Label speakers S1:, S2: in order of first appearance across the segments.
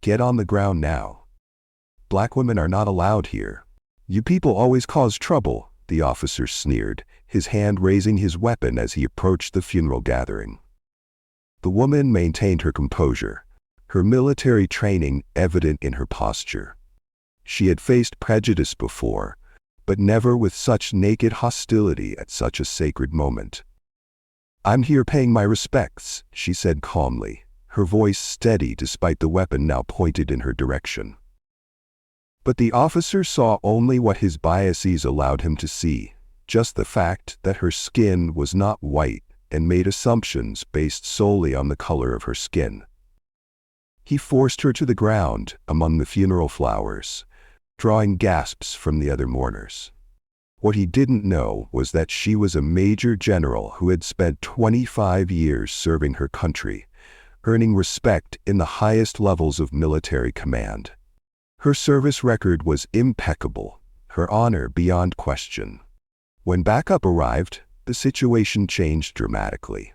S1: Get on the ground now. Black women are not allowed here. You people always cause trouble, the officer sneered, his hand raising his weapon as he approached the funeral gathering. The woman maintained her composure, her military training evident in her posture. She had faced prejudice before, but never with such naked hostility at such a sacred moment. "I'm here paying my respects," she said calmly, her voice steady despite the weapon now pointed in her direction. But the officer saw only what his biases allowed him to see, just the fact that her skin was not white, and made assumptions based solely on the color of her skin. He forced her to the ground among the funeral flowers, drawing gasps from the other mourners. What he didn't know was that she was a major general who had spent 25 years serving her country, earning respect in the highest levels of military command. Her service record was impeccable, her honor beyond question. When backup arrived, the situation changed dramatically.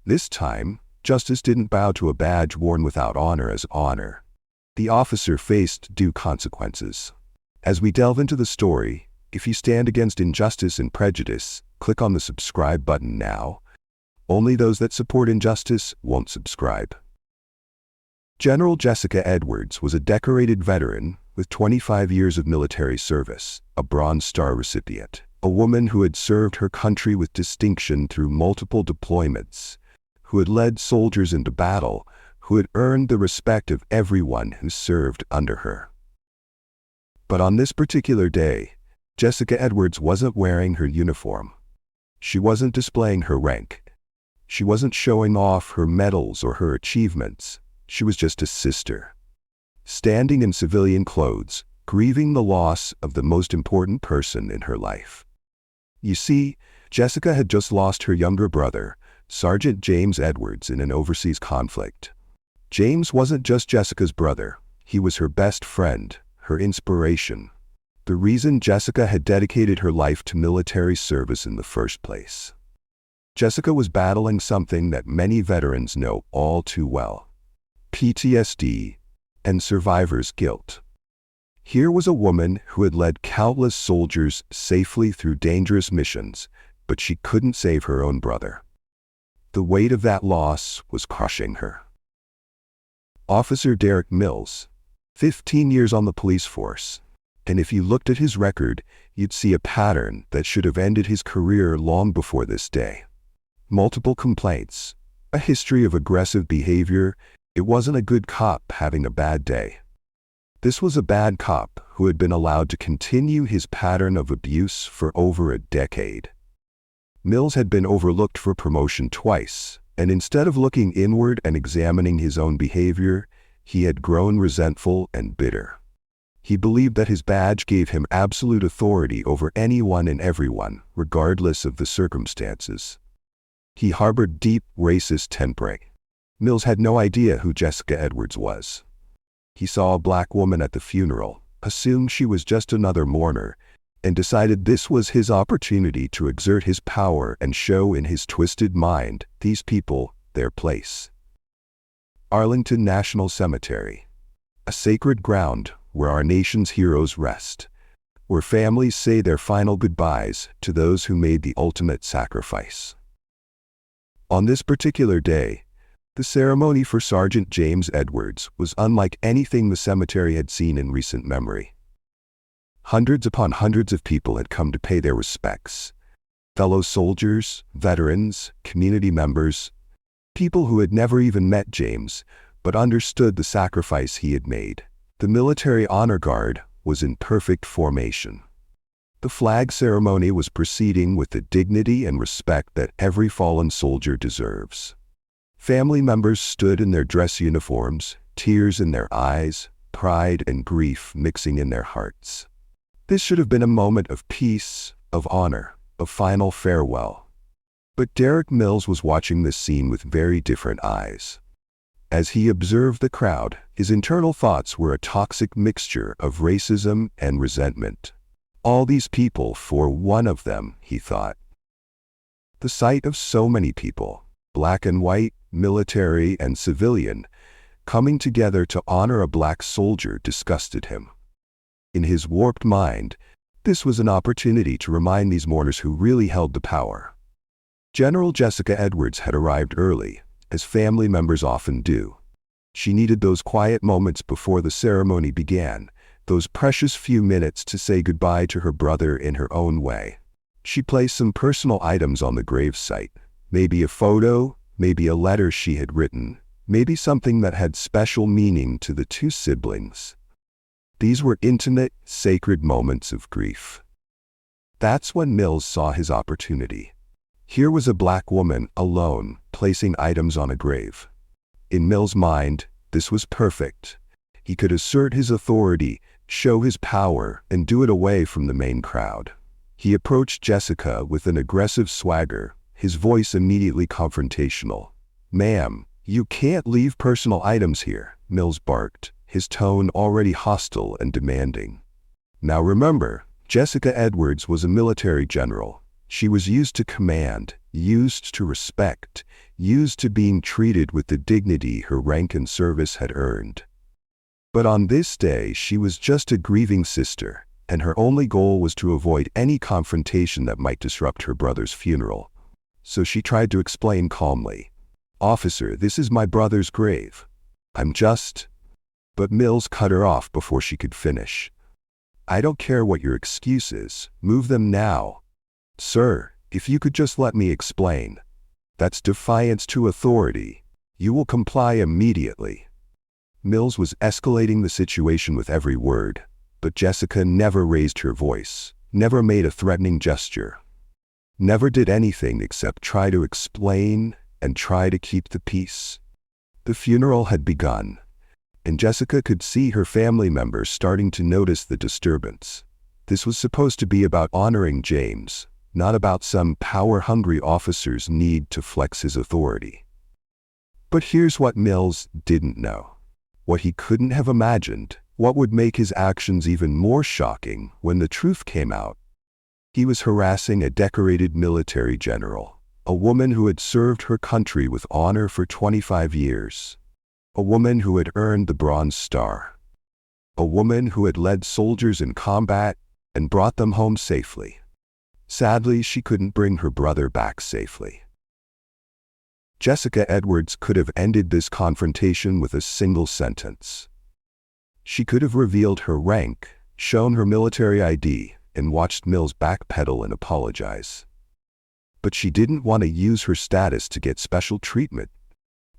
S1: This time, justice didn't bow to a badge worn without honor as honor. The officer faced due consequences. As we delve into the story, if you stand against injustice and prejudice, click on the subscribe button now. Only those that support injustice won't subscribe. General Jessica Edwards was a decorated veteran with 25 years of military service, a Bronze Star recipient, a woman who had served her country with distinction through multiple deployments, who had led soldiers into battle, who had earned the respect of everyone who served under her. But on this particular day, Jessica Edwards wasn't wearing her uniform. She wasn't displaying her rank. She wasn't showing off her medals or her achievements. She was just a sister, standing in civilian clothes, grieving the loss of the most important person in her life. You see, Jessica had just lost her younger brother, Sergeant James Edwards, in an overseas conflict. James wasn't just Jessica's brother, he was her best friend, her inspiration, the reason Jessica had dedicated her life to military service in the first place. Jessica was battling something that many veterans know all too well: PTSD and survivor's guilt. Here was a woman who had led countless soldiers safely through dangerous missions, but she couldn't save her own brother. The weight of that loss was crushing her. Officer Derek Mills, 15 years on the police force, and if you looked at his record, you'd see a pattern that should have ended his career long before this day. Multiple complaints, a history of aggressive behavior. It wasn't a good cop having a bad day. This was a bad cop who had been allowed to continue his pattern of abuse for over a decade. Mills had been overlooked for promotion twice, and instead of looking inward and examining his own behavior, he had grown resentful and bitter. He believed that his badge gave him absolute authority over anyone and everyone, regardless of the circumstances. He harbored deep racist temper. Mills had no idea who Jessica Edwards was. He saw a black woman at the funeral, assumed she was just another mourner, and decided this was his opportunity to exert his power and show in his twisted mind these people their place. Arlington National Cemetery, a sacred ground where our nation's heroes rest, where families say their final goodbyes to those who made the ultimate sacrifice. On this particular day, the ceremony for Sergeant James Edwards was unlike anything the cemetery had seen in recent memory. Hundreds upon hundreds of people had come to pay their respects. Fellow soldiers, veterans, community members, people who had never even met James, but understood the sacrifice he had made. The military honor guard was in perfect formation. The flag ceremony was proceeding with the dignity and respect that every fallen soldier deserves. Family members stood in their dress uniforms, tears in their eyes, pride and grief mixing in their hearts. This should have been a moment of peace, of honor, of final farewell. But Derek Mills was watching this scene with very different eyes. As he observed the crowd, his internal thoughts were a toxic mixture of racism and resentment. All these people for one of them, he thought. The sight of so many people, black and white, military and civilian, Coming together to honor a black soldier disgusted him. In his warped mind, this was an opportunity to remind these mourners who really held the power. General Jessica Edwards had arrived early, as family members often do. She needed those quiet moments before the ceremony began, those precious few minutes to say goodbye to her brother in her own way. She placed some personal items on the gravesite, maybe a photo, maybe a letter she had written, maybe something that had special meaning to the two siblings. These were intimate, sacred moments of grief. That's when Mills saw his opportunity. Here was a black woman, alone, placing items on a grave. In Mills' mind, this was perfect. He could assert his authority, show his power, and do it away from the main crowd. He approached Jessica with an aggressive swagger, his voice immediately confrontational. "Ma'am, you can't leave personal items here," Mills barked, his tone already hostile and demanding. Now remember, Jessica Edwards was a military general. She was used to command, used to respect, used to being treated with the dignity her rank and service had earned. But on this day, she was just a grieving sister, and her only goal was to avoid any confrontation that might disrupt her brother's funeral. So she tried to explain calmly, "Officer, this is my brother's grave. I'm just..." But Mills cut her off before she could finish. "I don't care what your excuse is. Move them now." "Sir, if you could just let me explain." "That's defiance to authority. You will comply immediately." Mills was escalating the situation with every word, but Jessica never raised her voice, never made a threatening gesture, never did anything except try to explain and try to keep the peace. The funeral had begun, and Jessica could see her family members starting to notice the disturbance. This was supposed to be about honoring James, not about some power-hungry officer's need to flex his authority. But here's what Mills didn't know. What he couldn't have imagined, what would make his actions even more shocking when the truth came out. He was harassing a decorated military general, a woman who had served her country with honor for 25 years, a woman who had earned the Bronze Star, a woman who had led soldiers in combat and brought them home safely. Sadly, she couldn't bring her brother back safely. Jessica Edwards could have ended this confrontation with a single sentence. She could have revealed her rank, shown her military ID, and watched Mills backpedal and apologize. But she didn't want to use her status to get special treatment.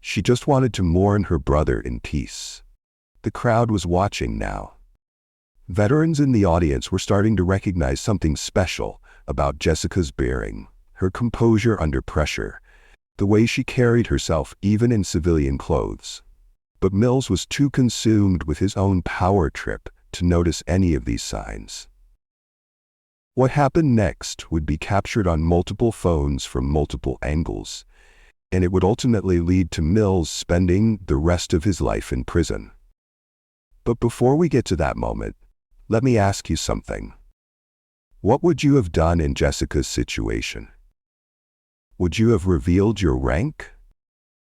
S1: She just wanted to mourn her brother in peace. The crowd was watching now. Veterans in the audience were starting to recognize something special about Jessica's bearing, her composure under pressure, the way she carried herself even in civilian clothes. But Mills was too consumed with his own power trip to notice any of these signs. What happened next would be captured on multiple phones from multiple angles, and it would ultimately lead to Mills spending the rest of his life in prison. But before we get to that moment, let me ask you something. What would you have done in Jessica's situation? Would you have revealed your rank?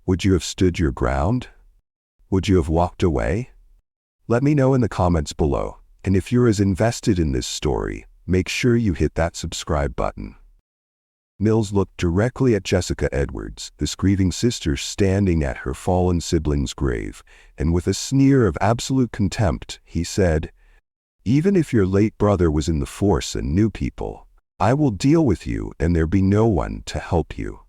S1: Would you have stood your ground? Would you have walked away? Let me know in the comments below, and if you're as invested in this story, make sure you hit that subscribe button. Mills looked directly at Jessica Edwards, this grieving sister standing at her fallen sibling's grave, and with a sneer of absolute contempt, he said, "Even if your late brother was in the force and knew people, I will deal with you and there be no one to help you."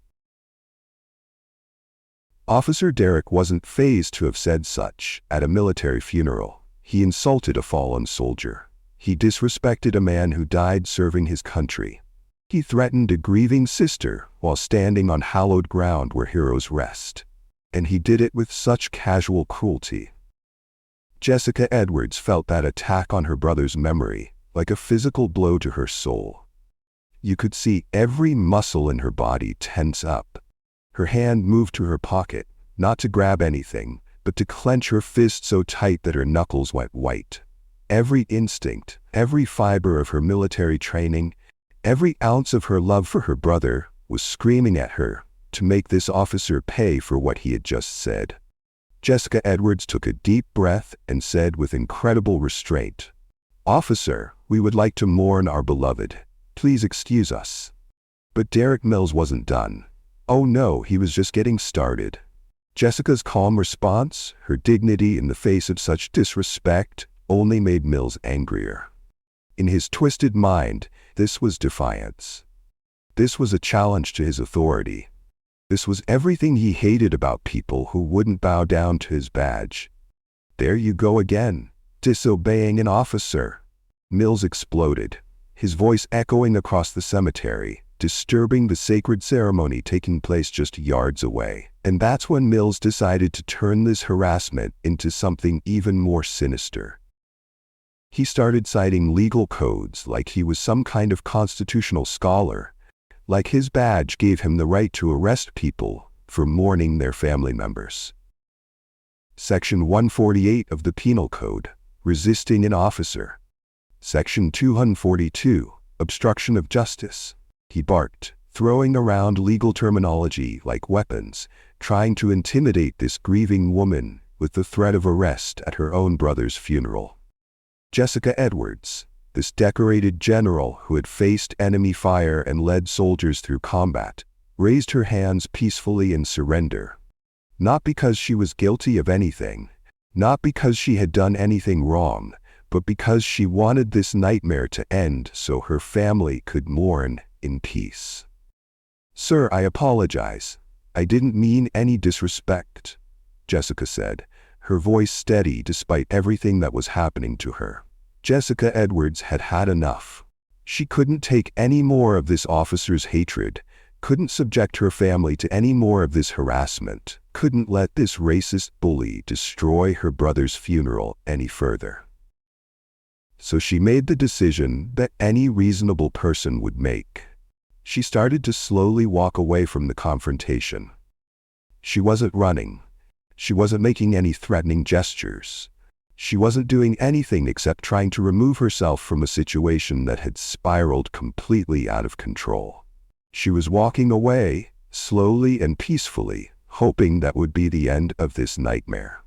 S1: Officer Derrick wasn't fazed to have said such at a military funeral. He insulted a fallen soldier. He disrespected a man who died serving his country. He threatened a grieving sister while standing on hallowed ground where heroes rest. And he did it with such casual cruelty. Jessica Edwards felt that attack on her brother's memory like a physical blow to her soul. You could see every muscle in her body tense up. Her hand moved to her pocket, not to grab anything, but to clench her fist so tight that her knuckles went white. Every instinct, every fiber of her military training, every ounce of her love for her brother was screaming at her to make this officer pay for what he had just said. Jessica Edwards took a deep breath and said with incredible restraint, "Officer, we would like to mourn our beloved. Please excuse us." But Derek Mills wasn't done. Oh no, he was just getting started. Jessica's calm response, her dignity in the face of such disrespect, only made Mills angrier. In his twisted mind, this was defiance. This was a challenge to his authority. This was everything he hated about people who wouldn't bow down to his badge. "There you go again, disobeying an officer." Mills exploded, his voice echoing across the cemetery, disturbing the sacred ceremony taking place just yards away. And that's when Mills decided to turn this harassment into something even more sinister. He started citing legal codes like he was some kind of constitutional scholar, like his badge gave him the right to arrest people for mourning their family members. Section 148 of the Penal Code, resisting an officer. Section 242, obstruction of justice. He barked, throwing around legal terminology like weapons, trying to intimidate this grieving woman with the threat of arrest at her own brother's funeral. Jessica Edwards, this decorated general who had faced enemy fire and led soldiers through combat, raised her hands peacefully in surrender. Not because she was guilty of anything, not because she had done anything wrong, but because she wanted this nightmare to end so her family could mourn in peace. "Sir, I apologize. I didn't mean any disrespect," Jessica said, her voice steady despite everything that was happening to her. Jessica Edwards had had enough. She couldn't take any more of this officer's hatred, couldn't subject her family to any more of this harassment, couldn't let this racist bully destroy her brother's funeral any further. So she made the decision that any reasonable person would make. She started to slowly walk away from the confrontation. She wasn't running. She wasn't making any threatening gestures. She wasn't doing anything except trying to remove herself from a situation that had spiraled completely out of control. She was walking away, slowly and peacefully, hoping that would be the end of this nightmare.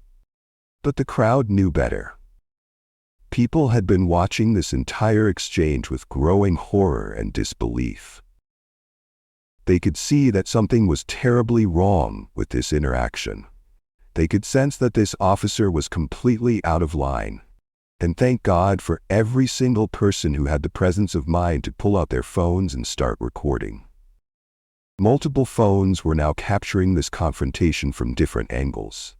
S1: But the crowd knew better. People had been watching this entire exchange with growing horror and disbelief. They could see that something was terribly wrong with this interaction. They could sense that this officer was completely out of line. And thank God for every single person who had the presence of mind to pull out their phones and start recording. Multiple phones were now capturing this confrontation from different angles.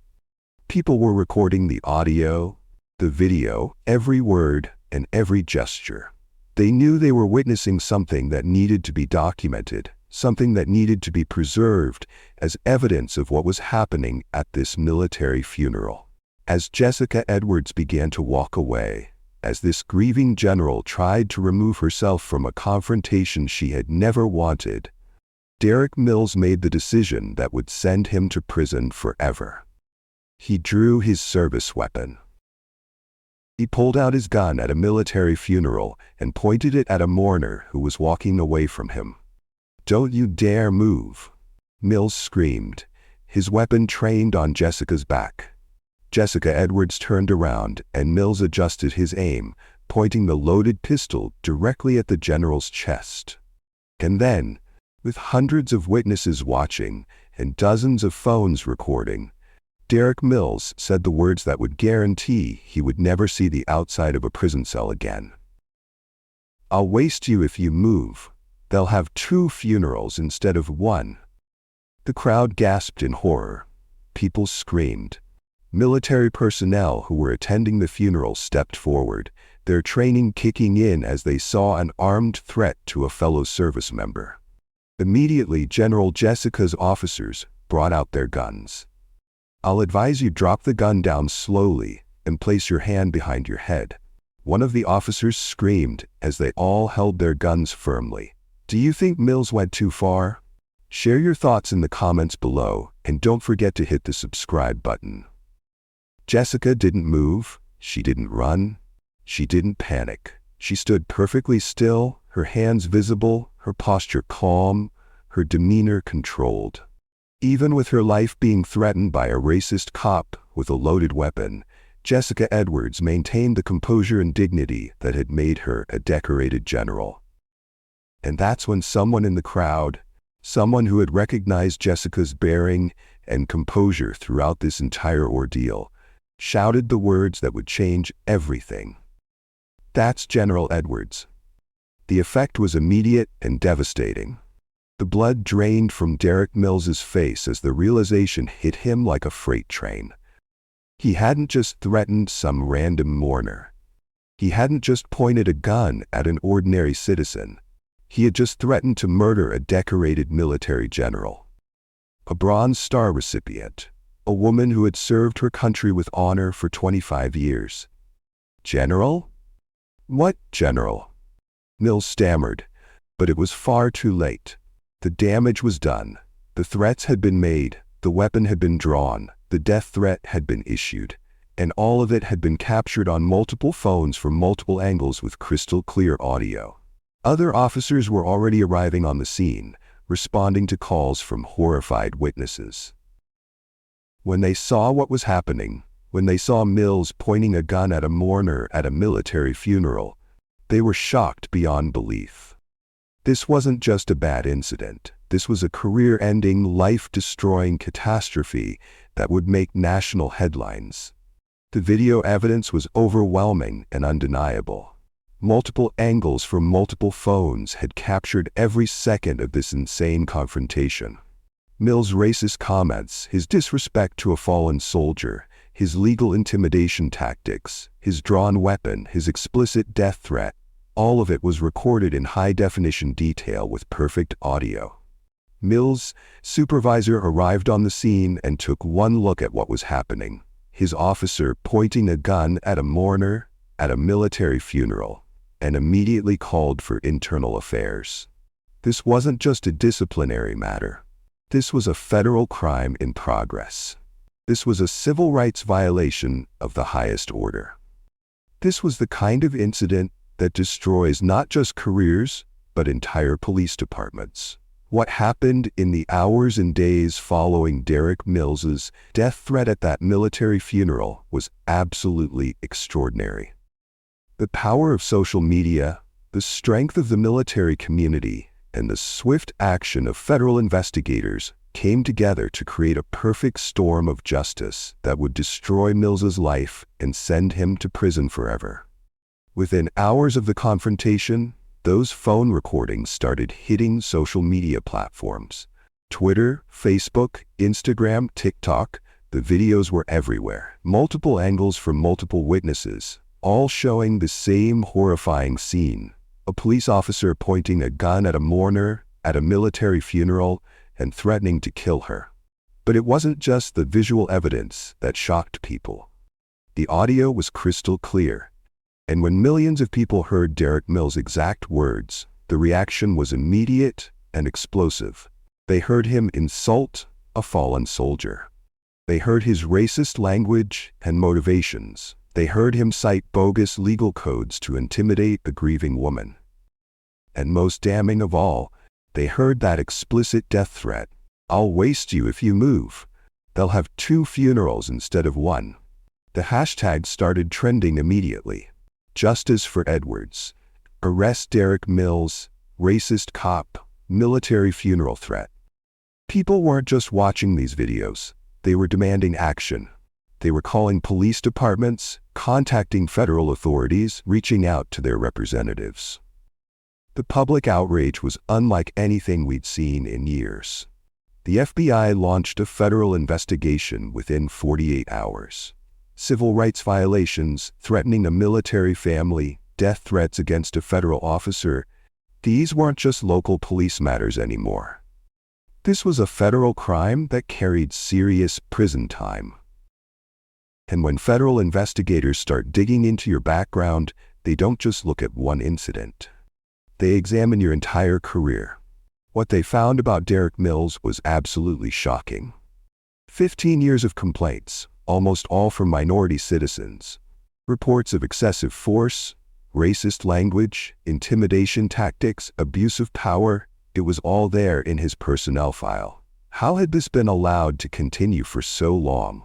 S1: People were recording the audio, the video, every word, and every gesture. They knew they were witnessing something that needed to be documented, something that needed to be preserved as evidence of what was happening at this military funeral. As Jessica Edwards began to walk away, as this grieving general tried to remove herself from a confrontation she had never wanted, Derek Mills made the decision that would send him to prison forever. He drew his service weapon. He pulled out his gun at a military funeral and pointed it at a mourner who was walking away from him. "Don't you dare move," Mills screamed, his weapon trained on Jessica's back. Jessica Edwards turned around and Mills adjusted his aim, pointing the loaded pistol directly at the general's chest. And then, with hundreds of witnesses watching and dozens of phones recording, Derek Mills said the words that would guarantee he would never see the outside of a prison cell again. "I'll waste you if you move. They'll have 2 funerals instead of 1. The crowd gasped in horror. People screamed. Military personnel who were attending the funeral stepped forward, their training kicking in as they saw an armed threat to a fellow service member. Immediately, General Jessica's officers brought out their guns. "I'll advise you drop the gun down slowly and place your hand behind your head," one of the officers screamed as they all held their guns firmly. Do you think Mills went too far? Share your thoughts in the comments below, and don't forget to hit the subscribe button. Jessica didn't move, she didn't run, she didn't panic. She stood perfectly still, her hands visible, her posture calm, her demeanor controlled. Even with her life being threatened by a racist cop with a loaded weapon, Jessica Edwards maintained the composure and dignity that had made her a decorated general. And that's when someone in the crowd, someone who had recognized Jessica's bearing and composure throughout this entire ordeal, shouted the words that would change everything. "That's General Edwards." The effect was immediate and devastating. The blood drained from Derek Mills's face as the realization hit him like a freight train. He hadn't just threatened some random mourner. He hadn't just pointed a gun at an ordinary citizen. He had just threatened to murder a decorated military general, a Bronze Star recipient, a woman who had served her country with honor for 25 years. "General? What general?" Mills stammered, but it was far too late. The damage was done. The threats had been made, the weapon had been drawn, the death threat had been issued, and all of it had been captured on multiple phones from multiple angles with crystal clear audio. Other officers were already arriving on the scene, responding to calls from horrified witnesses. When they saw what was happening, when they saw Mills pointing a gun at a mourner at a military funeral, they were shocked beyond belief. This wasn't just a bad incident. This was a career-ending, life-destroying catastrophe that would make national headlines. The video evidence was overwhelming and undeniable. Multiple angles from multiple phones had captured every second of this insane confrontation. Mills' racist comments, his disrespect to a fallen soldier, his legal intimidation tactics, his drawn weapon, his explicit death threat, all of it was recorded in high-definition detail with perfect audio. Mills' supervisor arrived on the scene and took one look at what was happening. His officer pointing a gun at a mourner at a military funeral, and immediately called for internal affairs. This wasn't just a disciplinary matter. This was a federal crime in progress. This was a civil rights violation of the highest order. This was the kind of incident that destroys not just careers, but entire police departments. What happened in the hours and days following Derek Mills's death threat at that military funeral was absolutely extraordinary. The power of social media, the strength of the military community, and the swift action of federal investigators came together to create a perfect storm of justice that would destroy Mills's life and send him to prison forever. Within hours of the confrontation, those phone recordings started hitting social media platforms. Twitter, Facebook, Instagram, TikTok, the videos were everywhere. Multiple angles from multiple witnesses, all showing the same horrifying scene. A police officer pointing a gun at a mourner at a military funeral and threatening to kill her. But it wasn't just the visual evidence that shocked people. The audio was crystal clear. And when millions of people heard Derek Mills's exact words, the reaction was immediate and explosive. They heard him insult a fallen soldier. They heard his racist language and motivations. They heard him cite bogus legal codes to intimidate a grieving woman. And most damning of all, they heard that explicit death threat. "I'll waste you if you move." They'll have 2 funerals instead of 1. The hashtag started trending immediately. Justice for Edwards. Arrest Derek Mills. Racist cop. Military funeral threat. People weren't just watching these videos. They were demanding action. They were calling police departments, contacting federal authorities, reaching out to their representatives. The public outrage was unlike anything we'd seen in years. The FBI launched a federal investigation within 48 hours. Civil rights violations, threatening a military family, death threats against a federal officer, these weren't just local police matters anymore. This was a federal crime that carried serious prison time. And when federal investigators start digging into your background, they don't just look at one incident. They examine your entire career. What they found about Derek Mills was absolutely shocking. 15 years of complaints, almost all from minority citizens. Reports of excessive force, racist language, intimidation tactics, abuse of power, it was all there in his personnel file. How had this been allowed to continue for so long?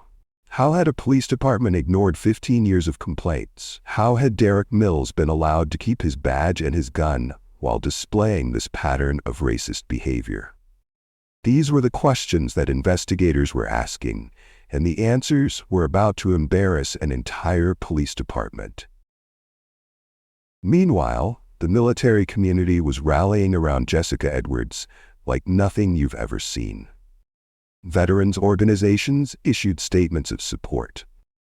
S1: How had a police department ignored 15 years of complaints? How had Derek Mills been allowed to keep his badge and his gun while displaying this pattern of racist behavior? These were the questions that investigators were asking, and the answers were about to embarrass an entire police department. Meanwhile, the military community was rallying around Jessica Edwards like nothing you've ever seen. Veterans organizations issued statements of support.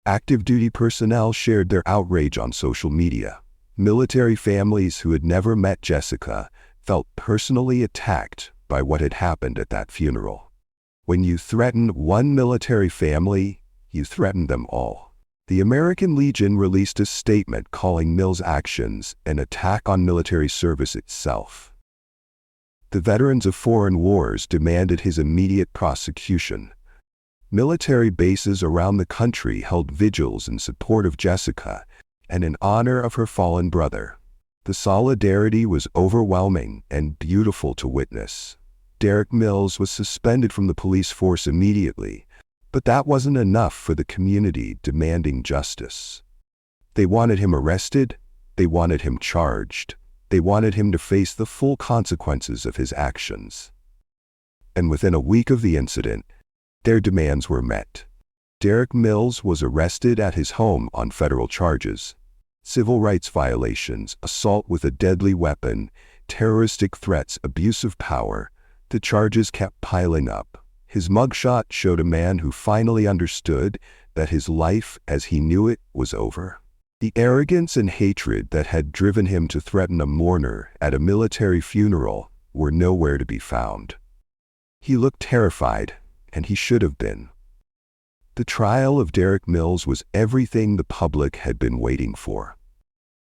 S1: Active duty personnel shared their outrage on social media. Military families who had never met Jessica felt personally attacked by what had happened at that funeral. When you threaten one military family, you threaten them all. The American Legion released a statement calling Mills' actions an attack on military service itself. The veterans of foreign wars demanded his immediate prosecution. Military bases around the country held vigils in support of Jessica and in honor of her fallen brother. The solidarity was overwhelming and beautiful to witness. Derek Mills was suspended from the police force immediately, but that wasn't enough for the community demanding justice. They wanted him arrested, they wanted him charged, they wanted him to face the full consequences of his actions. And within a week of the incident, their demands were met. Derek Mills was arrested at his home on federal charges: civil rights violations, assault with a deadly weapon, terroristic threats, abuse of power. The charges kept piling up. His mugshot showed a man who finally understood that his life as he knew it was over. The arrogance and hatred that had driven him to threaten a mourner at a military funeral were nowhere to be found. He looked terrified, and he should have been. The trial of Derek Mills was everything the public had been waiting for.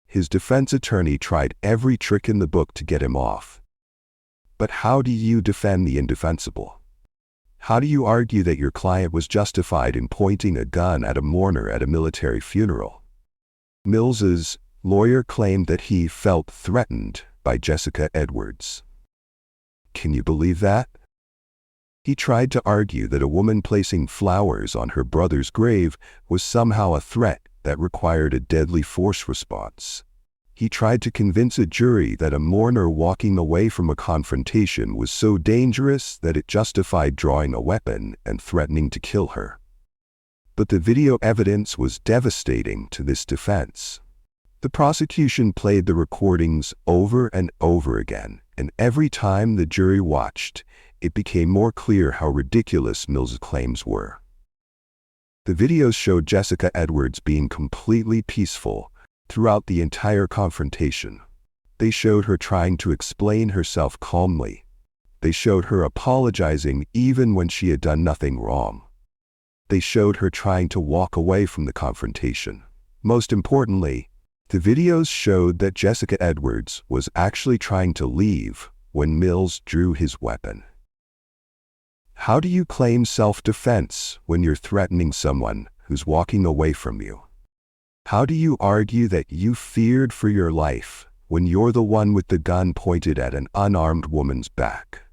S1: His defense attorney tried every trick in the book to get him off. But how do you defend the indefensible? How do you argue that your client was justified in pointing a gun at a mourner at a military funeral? Mills's lawyer claimed that he felt threatened by Jessica Edwards. Can you believe that? He tried to argue that a woman placing flowers on her brother's grave was somehow a threat that required a deadly force response. He tried to convince a jury that a mourner walking away from a confrontation was so dangerous that it justified drawing a weapon and threatening to kill her. But the video evidence was devastating to this defense. The prosecution played the recordings over and over again, and every time the jury watched, it became more clear how ridiculous Mills' claims were. The videos showed Jessica Edwards being completely peaceful throughout the entire confrontation. They showed her trying to explain herself calmly. They showed her apologizing even when she had done nothing wrong. They showed her trying to walk away from the confrontation. Most importantly, the videos showed that Jessica Edwards was actually trying to leave when Mills drew his weapon. How do you claim self-defense when you're threatening someone who's walking away from you? How do you argue that you feared for your life when you're the one with the gun pointed at an unarmed woman's back?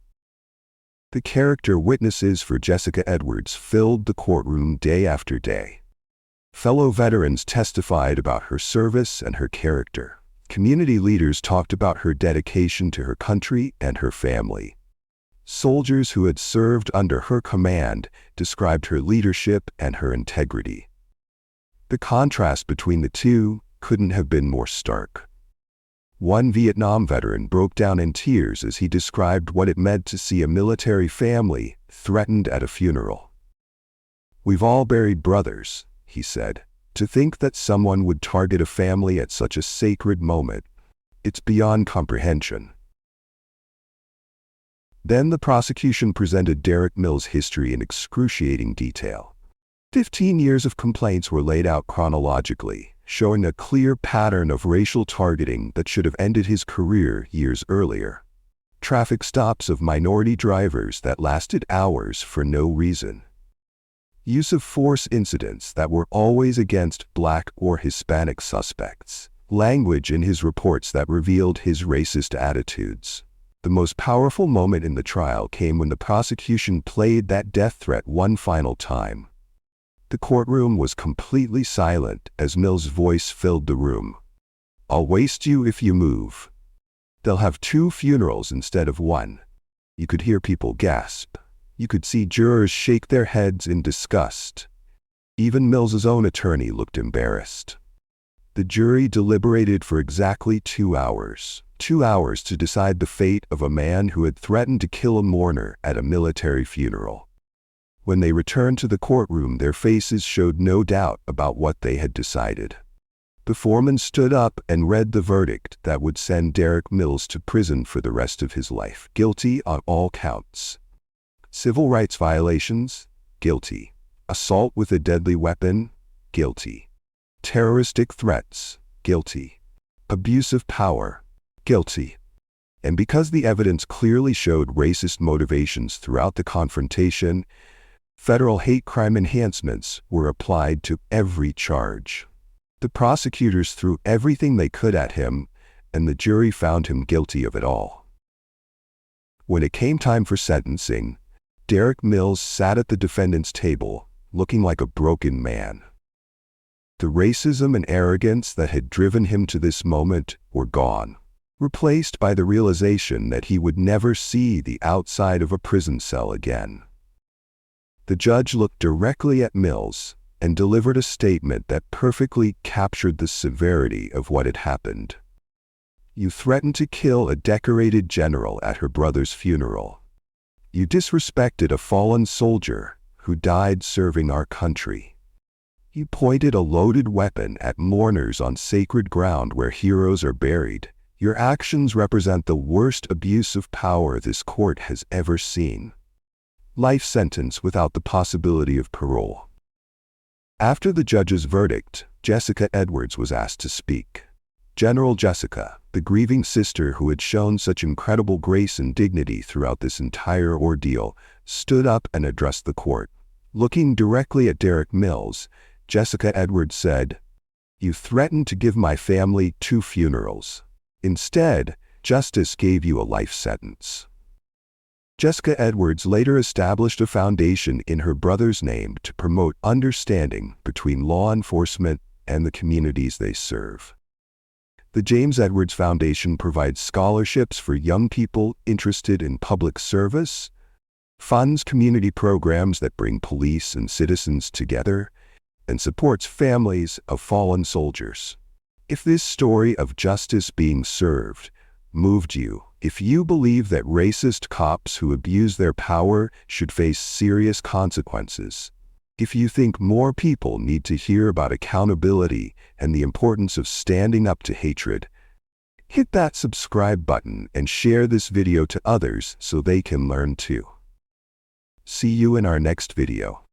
S1: The character witnesses for Jessica Edwards filled the courtroom day after day. Fellow veterans testified about her service and her character. Community leaders talked about her dedication to her country and her family. Soldiers who had served under her command described her leadership and her integrity. The contrast between the two couldn't have been more stark. One Vietnam veteran broke down in tears as he described what it meant to see a military family threatened at a funeral. "We've all buried brothers," he said. "To think that someone would target a family at such a sacred moment, it's beyond comprehension." Then the prosecution presented Derek Mills' history in excruciating detail. 15 years of complaints were laid out chronologically, showing a clear pattern of racial targeting that should have ended his career years earlier. Traffic stops of minority drivers that lasted hours for no reason. Use of force incidents that were always against Black or Hispanic suspects. Language in his reports that revealed his racist attitudes. The most powerful moment in the trial came when the prosecution played that death threat one final time. The courtroom was completely silent as Mills' voice filled the room. "I'll waste you if you move. They'll have 2 funerals instead of 1. You could hear people gasp. You could see jurors shake their heads in disgust. Even Mills's own attorney looked embarrassed. The jury deliberated for exactly 2 hours. 2 hours to decide the fate of a man who had threatened to kill a mourner at a military funeral. When they returned to the courtroom, their faces showed no doubt about what they had decided. The foreman stood up and read the verdict that would send Derek Mills to prison for the rest of his life. Guilty on all counts. Civil rights violations? Guilty. Assault with a deadly weapon? Guilty. Terroristic threats? Guilty. Abuse of power? Guilty. And because the evidence clearly showed racist motivations throughout the confrontation, federal hate crime enhancements were applied to every charge. The prosecutors threw everything they could at him, and the jury found him guilty of it all. When it came time for sentencing, Derek Mills sat at the defendant's table, looking like a broken man. The racism and arrogance that had driven him to this moment were gone, replaced by the realization that he would never see the outside of a prison cell again. The judge looked directly at Mills and delivered a statement that perfectly captured the severity of what had happened. "You threatened to kill a decorated general at her brother's funeral. You disrespected a fallen soldier who died serving our country. You pointed a loaded weapon at mourners on sacred ground where heroes are buried. Your actions represent the worst abuse of power this court has ever seen." Life sentence without the possibility of parole. After the judge's verdict, Jessica Edwards was asked to speak. General Jessica, the grieving sister who had shown such incredible grace and dignity throughout this entire ordeal, stood up and addressed the court. Looking directly at Derek Mills, Jessica Edwards said, "You threatened to give my family 2 funerals. Instead, justice gave you a life sentence." Jessica Edwards later established a foundation in her brother's name to promote understanding between law enforcement and the communities they serve. The James Edwards Foundation provides scholarships for young people interested in public service, funds community programs that bring police and citizens together, and supports families of fallen soldiers. If this story of justice being served moved you, if you believe that racist cops who abuse their power should face serious consequences, if you think more people need to hear about accountability and the importance of standing up to hatred, hit that subscribe button and share this video to others so they can learn too. See you in our next video.